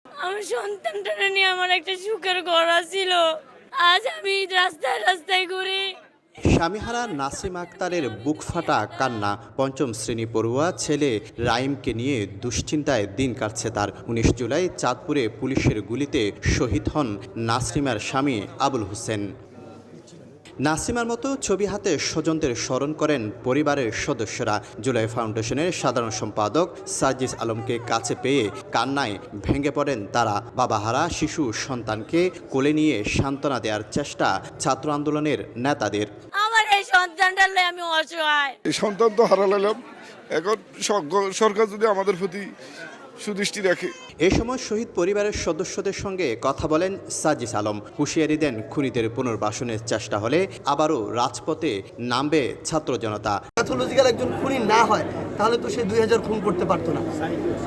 আমার সন্তানটা নিয়ে আমার একটা সুখের ঘর ছিল, আজ আমি রাস্তায় রাস্তায় ঘুরি। স্বামীহারা নাসিম আক্তারের বুক ফাটা কান্না। পঞ্চম শ্রেণী পড়ুয়া ছেলে রাইমকে নিয়ে দুশ্চিন্তায় দিন কাটছে তার। ১৯ জুলাই চাঁদপুরে পুলিশের গুলিতে শহীদ হন নাসিমার স্বামী আবুল হোসেন। নাসিমার মতো ছবি হাতে স্বজনদের স্মরণ করেন পরিবারের সদস্যরা। জুলাই ফাউন্ডেশনের সাধারণ সম্পাদক সার্জিস আলমকে কাছে পেয়ে কান্নায় ভেঙে পড়েন তারা। বাবাহারা শিশু সন্তানকে কোলে নিয়ে সান্ত্বনা দেওয়ার চেষ্টা ছাত্র আন্দোলনের নেতাদের। আমার এই সন্তানটার লয়ে আমি অসহায়। এই সন্তান তো হারালাম, এখন সরকার যদি আমাদের প্রতি সুদৃষ্টি রাখে। এ সময় শহীদ পরিবারের সদস্যদের সঙ্গে কথা বলেন সার্জিস আলম। হুঁশিয়ারি দেন খুনিদের পুনর্বাসনের চেষ্টা হলে আবারও রাজপথে নামবে ছাত্র জনতা। প্যাথোলজিক্যাল একজন খুনি না হয় তাহলে তো সে 2000 খুন করতে পারতো না।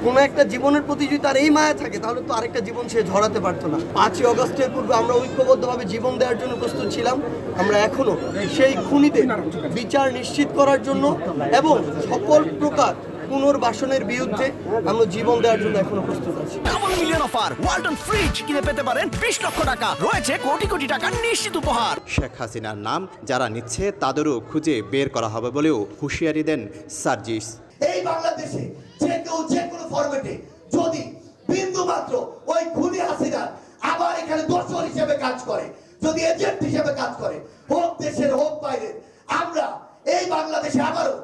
কোনো একটা জীবনের প্রতি যদি তার এই মায়া থাকে তাহলে তো আরেকটা জীবন সে ঝরাতে পারতো না। 5ই অগস্টের পূর্বে আমরা ঐক্যবদ্ধভাবে জীবন দেওয়ার জন্য প্রস্তুত ছিলাম। আমরা এখনো সেই খুনিদের বিচার নিশ্চিত করার জন্য এবং সকল প্রকার পুনর্বাসনের বিরুদ্ধে আমরা জীবন দেওয়ার জন্য এখনো প্রস্তুত আছি। Double million offer, Walton fridge কিনে পেতে পারেন 20 লক্ষ টাকা, রয়েছে কোটি কোটি টাকার নিশ্চিত উপহার। শেখ হাসিনার নাম যারা নিচ্ছে তাদেরও খুঁজে বের করা হবে বলেও হুঁশিয়ারি দেন সার্জিস। এই বাংলাদেশে যে কেউ যে কোনো ফরম্যাটে যদি বিন্দু মাত্র ওই খুনি হাসিনার আবার এখানে দোষর হিসেবে কাজ করে, যদি এজেন্ট হিসেবে কাজ করে, হোক দেশের হোক বাইরের, আমরা এই বাংলাদেশে আবারও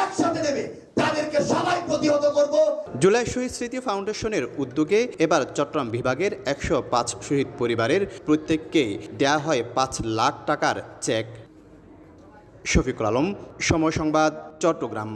একসাথে নেবে তাদেরকে সবাই প্রতিহত করব। জুলাই শহীদ স্মৃতি ফাউন্ডেশনের উদ্যোগে এবার চট্টগ্রাম বিভাগের 105 শহীদ পরিবারের প্রত্যেককেই দেয়া হয় 5 লাখ টাকার চেক। শফিকুল আলম, সময় সংবাদ, চট্টগ্রাম।